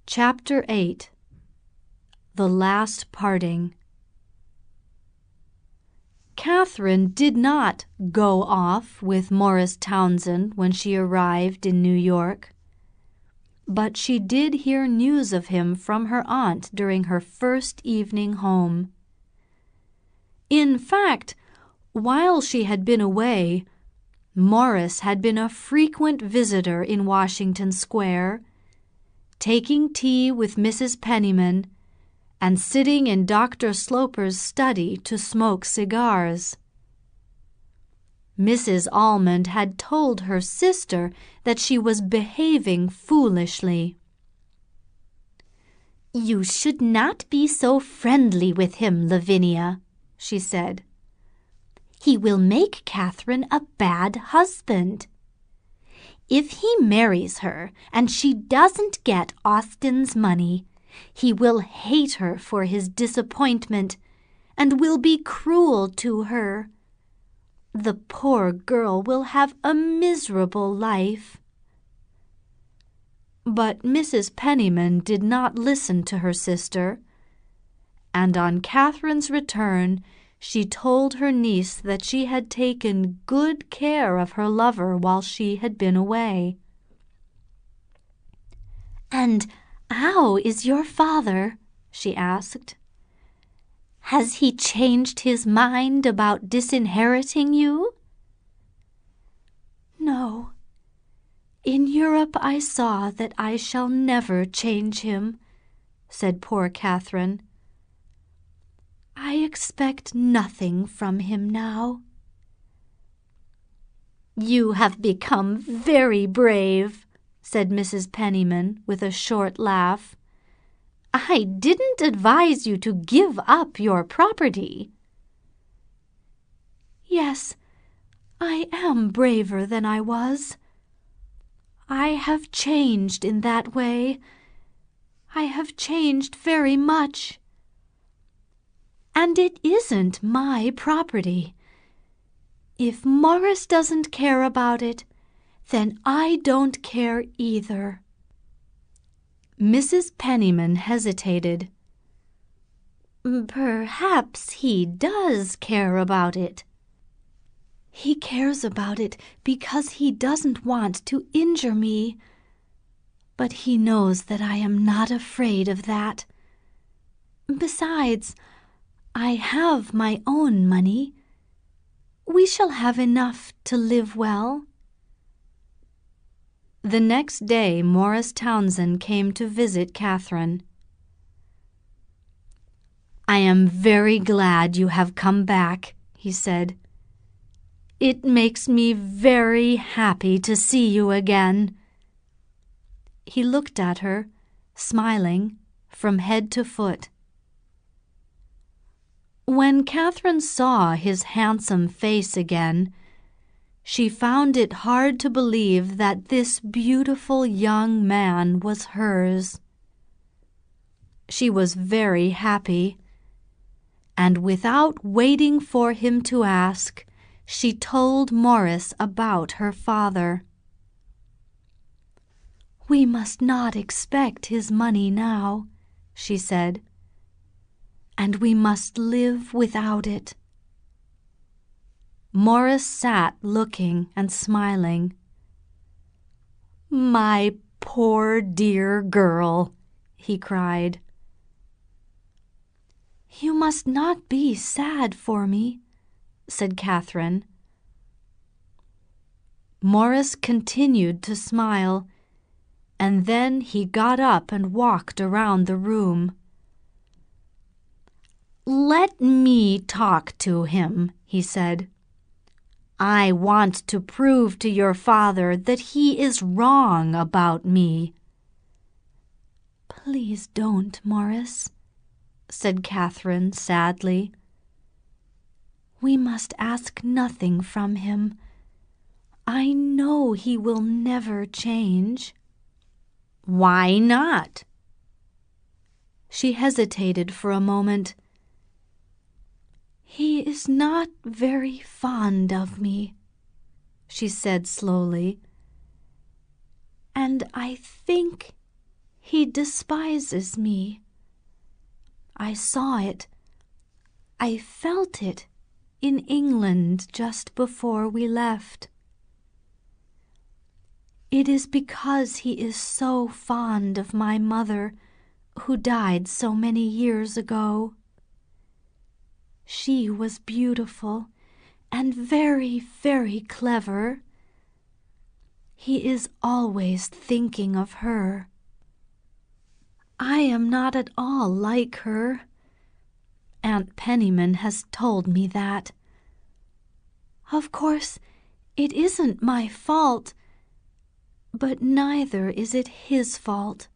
Chapter 8. The Last Parting. Catherine did not go off with Morris Townsend when she arrived in New York, but she did hear news of him from her aunt during her first evening home. In fact, while she had been away, Morris had been a frequent visitor in Washington Square, taking tea with Mrs. Penniman and sitting in Dr. Sloper's study to smoke cigars. Mrs. Almond had told her sister that she was behaving foolishly. "You should not be so friendly with him, Lavinia," she said. "He will make Catherine a bad husband. If he marries her and she doesn't get Austin's money, he will hate her for his disappointment and will be cruel to her. The poor girl will have a miserable life." But Mrs. Penniman did not listen to her sister, and on Catherine's return she told her niece that she had taken good care of her lover while she had been away. "And how is your father?" she asked. "Has he changed his mind about disinheriting you?" "No. In Europe I saw that I shall never change him," said poor Catherine. "I expect nothing from him now." "You have become very brave," said Mrs. Penniman with a short laugh. "I didn't advise you to give up your property." "Yes, I am braver than I was. I have changed in that way. I have changed very much. And it isn't my property. If Morris doesn't care about it, then I don't care either." Mrs. Penniman hesitated. "Perhaps he does care about it." "He cares about it because he doesn't want to injure me. But he knows that I am not afraid of that. Besides, I have my own money. We shall have enough to live well." The next day Morris Townsend came to visit Catherine. "I am very glad you have come back," he said. "It makes me very happy to see you again." He looked at her, smiling, from head to foot. When Catherine saw his handsome face again, she found it hard to believe that this beautiful young man was hers. She was very happy, and without waiting for him to ask, she told Morris about her father. "We must not expect his money now," she said, "and we must live without it." Morris sat looking and smiling. "My poor dear girl," he cried. "You must not be sad for me," said Catherine. Morris continued to smile, and then he got up and walked around the room. "Let me talk to him," he said. "I want to prove to your father that he is wrong about me." "Please don't, Morris," said Catherine sadly. "We must ask nothing from him. I know he will never change." "Why not?" She hesitated for a moment. "He is not very fond of me," she said slowly, "and I think He despises me. I saw it. I felt it in England just before we left. It is because he is so fond of my mother, who died so many years ago. She was beautiful and very, very clever. He is always thinking of her. I am not at all like her. Aunt Penniman has told me that. Of course, it isn't my fault, but neither is it his fault.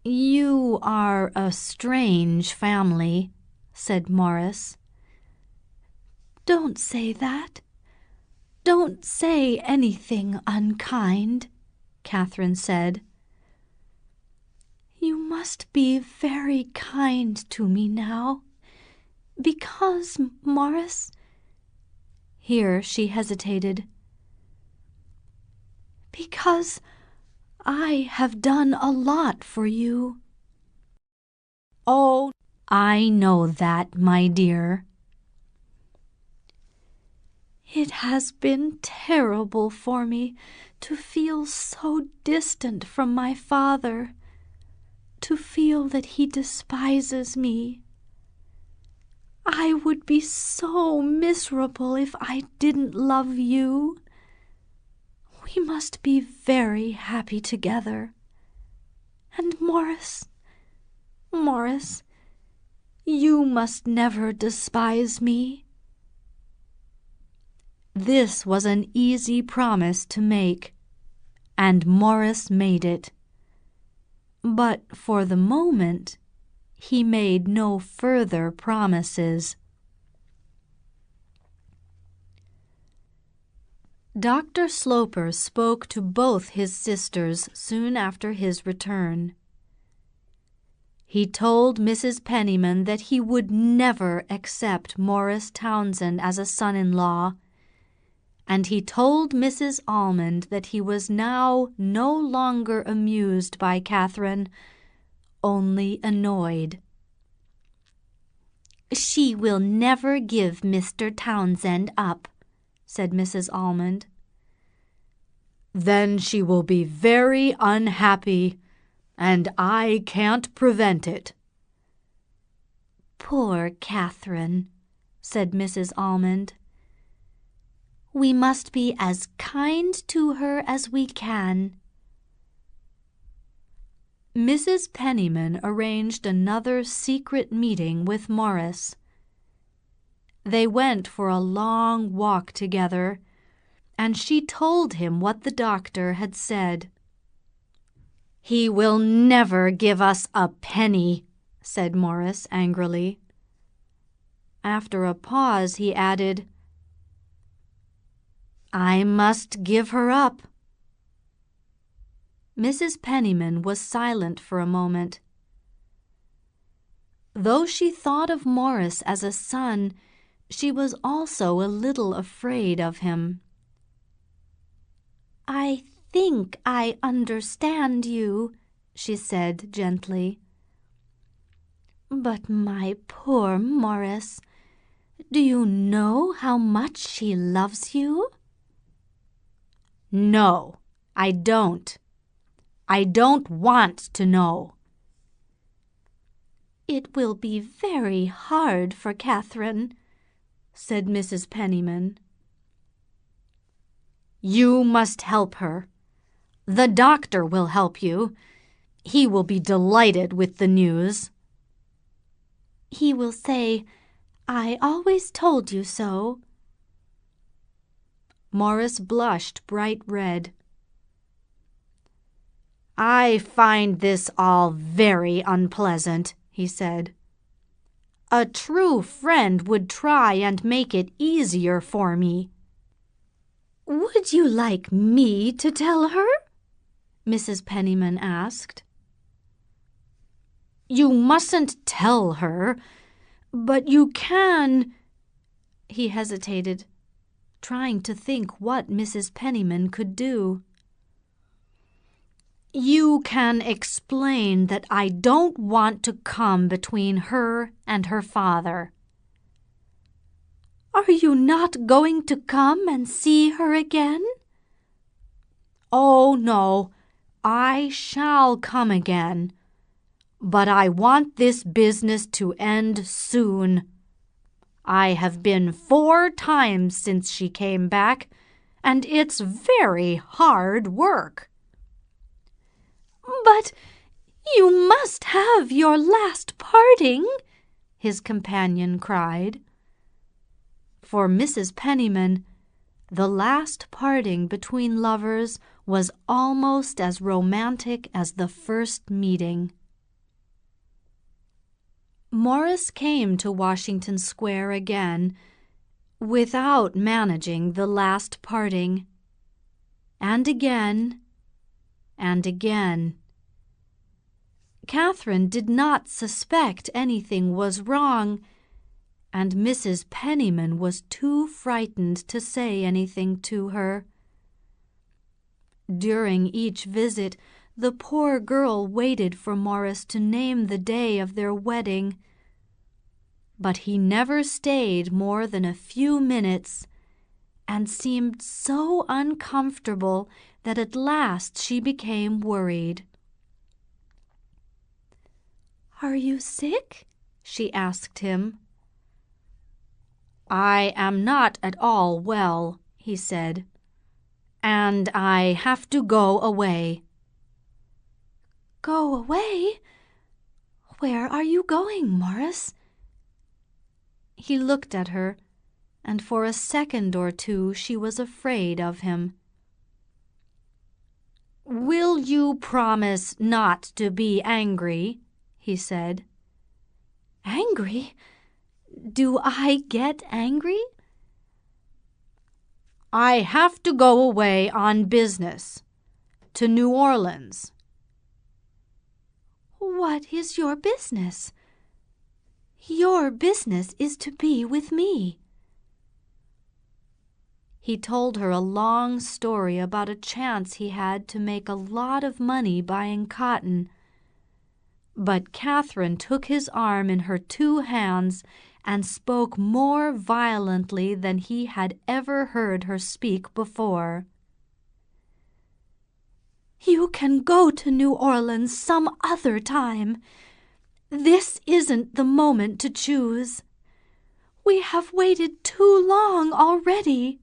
You are a strange family, said Morris. Don't say that. Don't say anything unkind, Catherine said. You must be very kind to me now, because, Morris— Here she hesitated. Because I have done a lot for you. Oh, I know that, my dear. It has been terrible for me to feel so distant from my father, to feel that he despises me. I would be so miserable if I didn't love you. We must be very happy together. And Morris, you must never despise me. This was an easy promise to make, and Morris made it. But for the moment, he made no further promises. Dr. Sloper spoke to both his sisters soon after his return. He told Mrs. Penniman that he would never accept Morris Townsend as a son-in-law, and he told Mrs. Almond that he was now no longer amused by Catherine, only annoyed. She will never give Mr. Townsend up, said Mrs. Almond. Then she will be very unhappy, and I can't prevent it. Poor Catherine, said Mrs. Almond. We must be as kind to her as we can. Mrs. Penniman arranged another secret meeting with Morris. They went for a long walk together, and she told him what the doctor had said. He will never give us a penny, said Morris angrily. After a pause, he added, I must give her up. Mrs. Penniman was silent for a moment. Though she thought of Morris as a son, she was also a little afraid of him. I think I understand you, she said gently. But my poor Morris, do you know how much she loves you? No, I don't. I don't want to know. It will be very hard for Catherine, said Mrs. Penniman. You must help her. The doctor will help you. He will be delighted with the news. He will say, I always told you so. Morris blushed bright red. I find this all very unpleasant, he said. A true friend would try and make it easier for me. Would you like me to tell her? Mrs. Penniman asked. You mustn't tell her, but you can— He hesitated, trying to think what Mrs. Penniman could do. You can explain that I don't want to come between her and her father." "Are you not going to come and see her again?" "Oh, no, I shall come again. But I want this business to end soon. I have been 4 times since she came back, and it's very hard work." "But you must have your last parting," his companion cried. For Mrs. Penniman, the last parting between lovers was almost as romantic as the first meeting. Morris came to Washington Square again without managing the last parting. And again, and again. Catherine did not suspect anything was wrong, and Mrs. Penniman was too frightened to say anything to her. During each visit, the poor girl waited for Morris to name the day of their wedding. But he never stayed more than a few minutes, and seemed so uncomfortable that at last she became worried. "Are you sick?" she asked him. "I am not at all well," he said, "and I have to go away." "Go away? Where are you going, Morris?" He looked at her, and for a second or two she was afraid of him. "Will you promise not to be angry?" he said. "Angry? Do I get angry?" "I have to go away on business to New Orleans." "What is your business?" "Your business is to be with me." He told her a long story about a chance he had to make a lot of money buying cotton. But Catherine took his arm in her 2 hands and spoke more violently than he had ever heard her speak before. "You can go to New Orleans some other time. This isn't the moment to choose. We have waited too long already."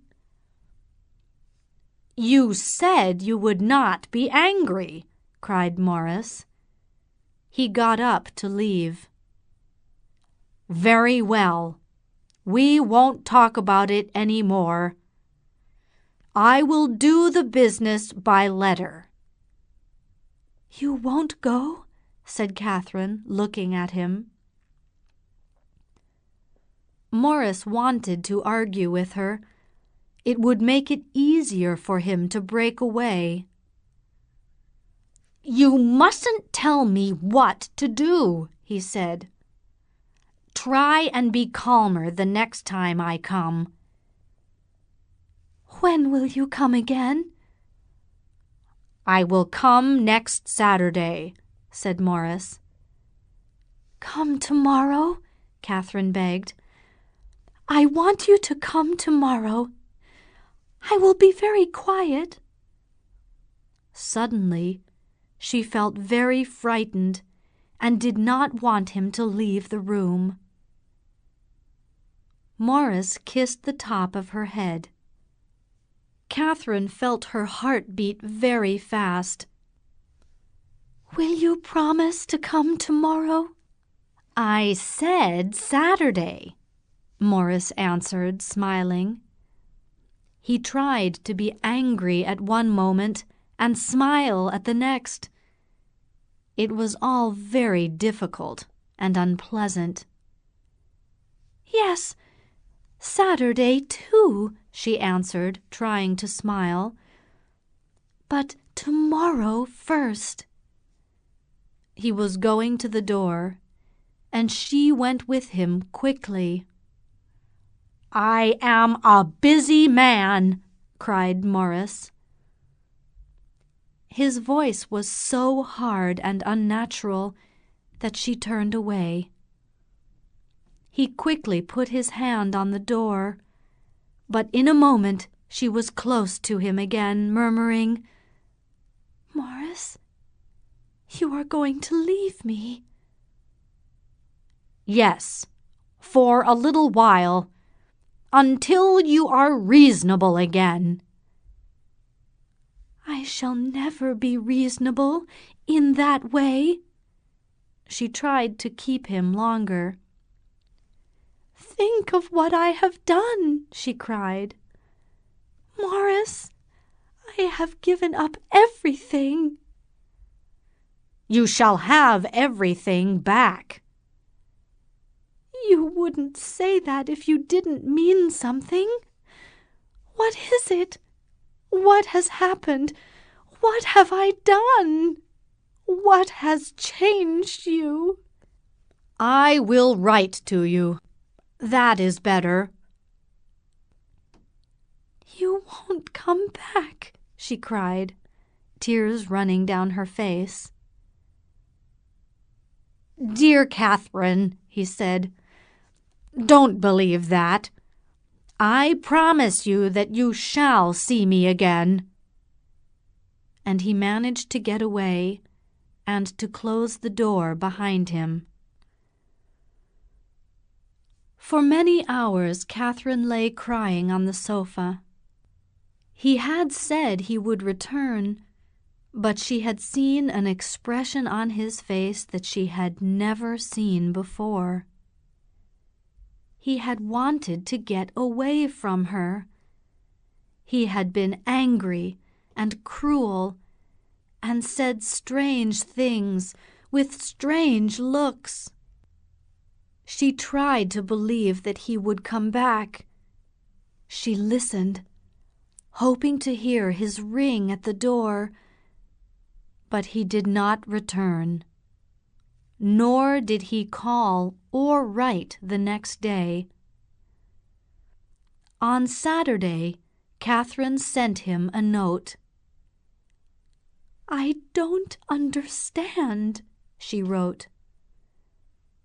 "You said you would not be angry," cried Morris. He got up to leave. "Very well. We won't talk about it any more. I will do the business by letter." "You won't go?" said Catherine, looking at him. Morris wanted to argue with her. It would make it easier for him to break away. "You mustn't tell me what to do," he said. "Try and be calmer the next time I come." "When will you come again?" "I will come next Saturday," said Morris. "Come tomorrow," Catherine begged. "I want you to come tomorrow. I will be very quiet." Suddenly, she felt very frightened and did not want him to leave the room. Morris kissed the top of her head. Catherine felt her heart beat very fast. "Will you promise to come tomorrow?" "I said Saturday," Morris answered, smiling. He tried to be angry at one moment and smile at the next. It was all very difficult and unpleasant. "Yes, Saturday too," she answered, trying to smile. "But tomorrow first." He was going to the door, and she went with him quickly. "I am a busy man," cried Morris. His voice was so hard and unnatural that she turned away. He quickly put his hand on the door, but in a moment she was close to him again, murmuring, "Morris, you are going to leave me." "Yes, for a little while, until you are reasonable again." "I shall never be reasonable in that way." She tried to keep him longer. "Think of what I have done," she cried. "Morris, I have given up everything." "You shall have everything back." "You wouldn't say that if you didn't mean something. What is it? What has happened? What have I done? What has changed you?" "I will write to you. That is better." "You won't come back," she cried, tears running down her face. "Dear Catherine," he said, "don't believe that. I promise you that you shall see me again." And he managed to get away and to close the door behind him. For many hours Catherine lay crying on the sofa. He had said he would return, but she had seen an expression on his face that she had never seen before. He had wanted to get away from her. He had been angry and cruel, and said strange things with strange looks. She tried to believe that he would come back. She listened, hoping to hear his ring at the door, but he did not return, nor did he call or write the next day. On Saturday, Catherine sent him a note. "I don't understand," she wrote.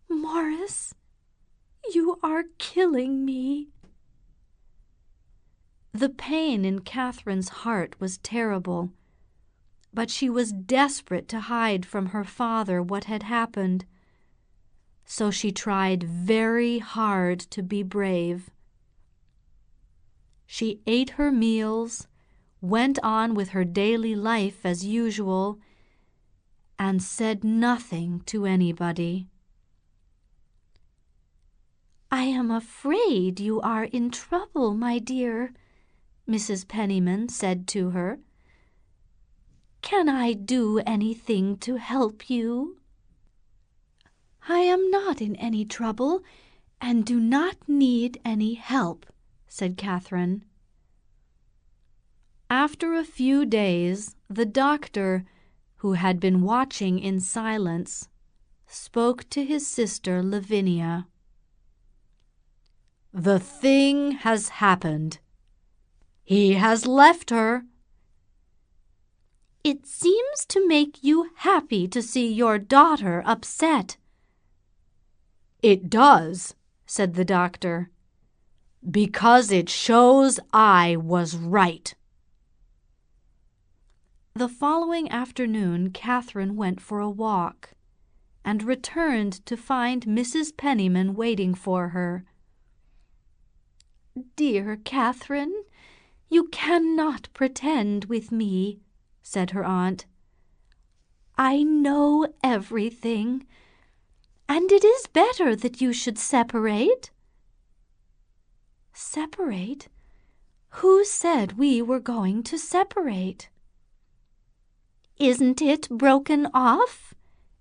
"Morris, you are killing me." The pain in Catherine's heart was terrible, but she was desperate to hide from her father what had happened. So she tried very hard to be brave. She ate her meals, went on with her daily life as usual, and said nothing to anybody. "I am afraid you are in trouble, my dear," Mrs. Penniman said to her. "Can I do anything to help you?" "I am not in any trouble and do not need any help," said Catherine. After a few days, the doctor, who had been watching in silence, spoke to his sister Lavinia. "The thing has happened. He has left her." "It seems to make you happy to see your daughter upset." "It does," said the doctor, "because it shows I was right." The following afternoon Catherine went for a walk, and returned to find Mrs. Penniman waiting for her. "Dear Catherine, you cannot pretend with me," said her aunt. "I know everything, and it is better that you should separate." "Separate? Who said we were going to separate?" "Isn't it broken off?"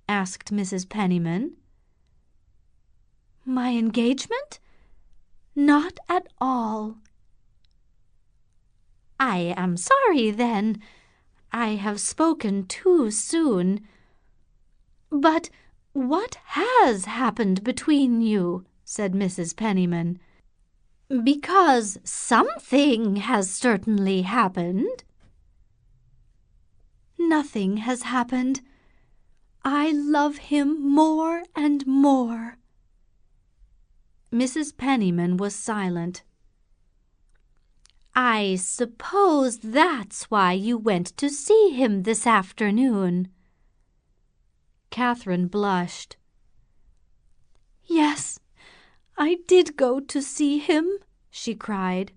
asked Mrs. Penniman. "My engagement? Not at all." "I am sorry, then. I have spoken too soon. But what has happened between you?" said Mrs. Penniman. "Because something has certainly happened." nothing has happened. I love him more and more." Mrs. Penniman was silent. "I suppose that's why you went to see him this afternoon." Catherine blushed. "Yes, I did go to see him," she cried.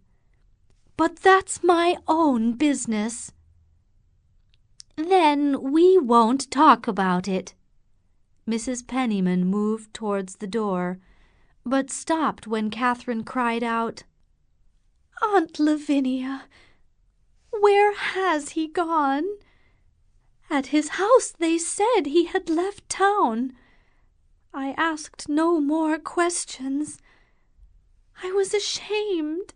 "But that's my own business." "Then we won't talk about it." Mrs. Penniman moved towards the door, but stopped when Catherine cried out, "Aunt Lavinia, where has he gone? At his house they said he had left town. I asked no more questions. I was ashamed.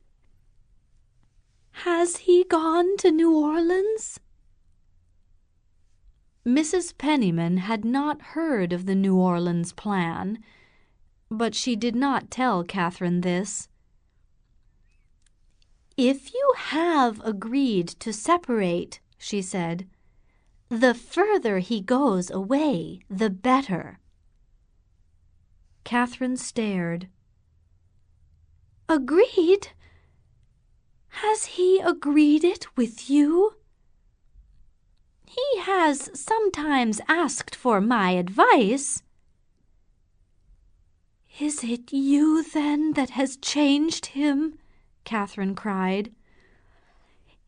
Has he gone to New Orleans?" Mrs. Penniman had not heard of the New Orleans plan, but she did not tell Catherine this. "If you have agreed to separate," she said, "the further he goes away, the better." Catherine stared. "Agreed? Has he agreed it with you?" "He has sometimes asked for my advice." "Is it you, then, that has changed him?" Catherine cried.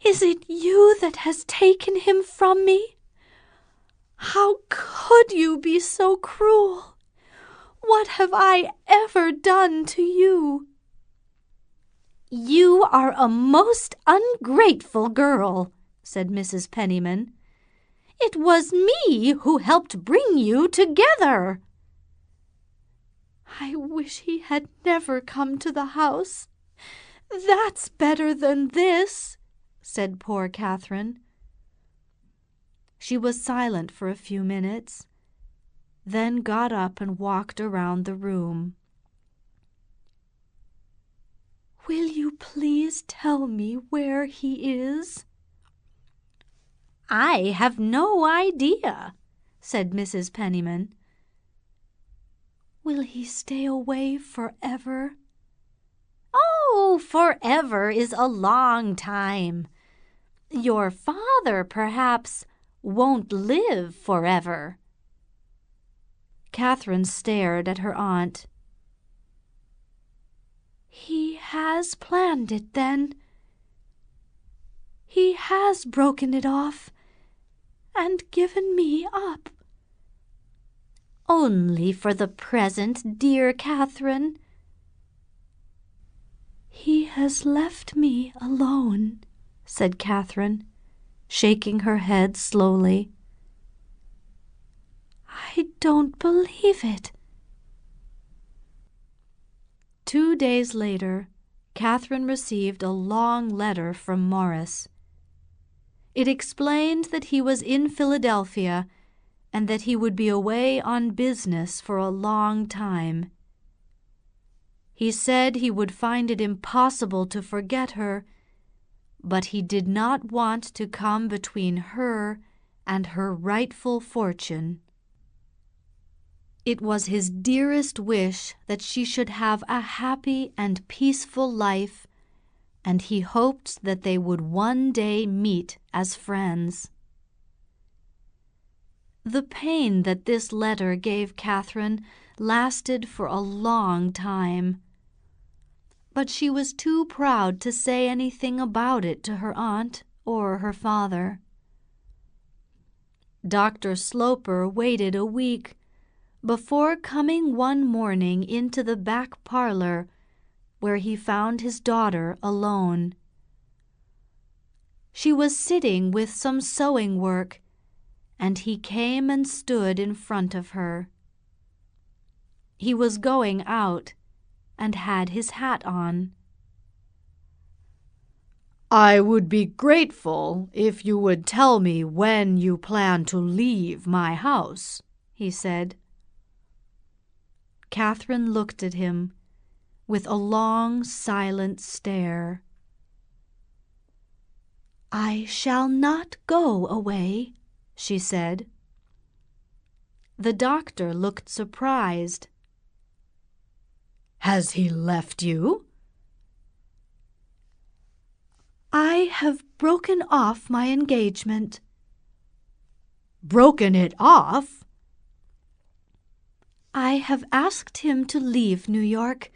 "Is it you that has taken him from me? How could you be so cruel? What have I ever done to you?" "You are a most ungrateful girl," said Mrs. Penniman. "It was me who helped bring you together." "I wish he had never come to the house. That's better than this," said poor Catherine. She was silent for a few minutes, then got up and walked around the room. "Will you please tell me where he is?" "I have no idea," said Mrs. Penniman. "Will he stay away forever?" "Oh, forever is a long time. Your father, perhaps, won't live forever." Catherine stared at her aunt. "He has planned it, then? He has broken it off and given me up?" "Only for the present, dear Catherine." "He has left me alone," said Catherine, shaking her head slowly. "I don't believe it." 2 days later, Catherine received a long letter from Morris. It explained that he was in Philadelphia and that he would be away on business for a long time. He said he would find it impossible to forget her, but he did not want to come between her and her rightful fortune. It was his dearest wish that she should have a happy and peaceful life, and he hoped that they would one day meet as friends. The pain that this letter gave Catherine lasted for a long time, but she was too proud to say anything about it to her aunt or her father. Dr. Sloper waited a week before coming one morning into the back parlor, where he found his daughter alone. She was sitting with some sewing work, and he came and stood in front of her. He was going out and had his hat on. "I would be grateful if you would tell me when you plan to leave my house," he said. Catherine looked at him with a long, silent stare. "I shall not go away," she said. The doctor looked surprised. "Has he left you?" "I have broken off my engagement." "Broken it off?" "I have asked him to leave New York,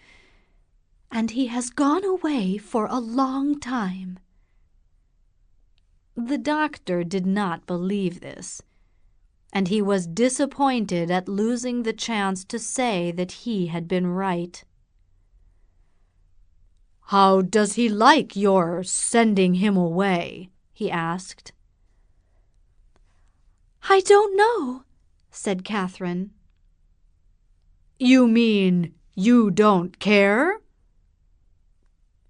and he has gone away for a long time." The doctor did not believe this, and he was disappointed at losing the chance to say that he had been right. "How does he like your sending him away?" he asked. "I don't know," said Catherine. "You mean you don't care?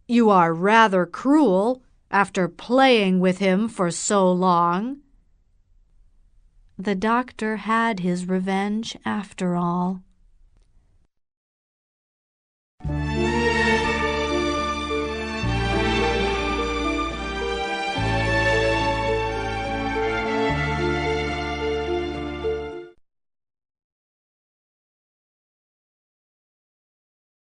You are rather cruel after playing with him for so long." The doctor had his revenge after all.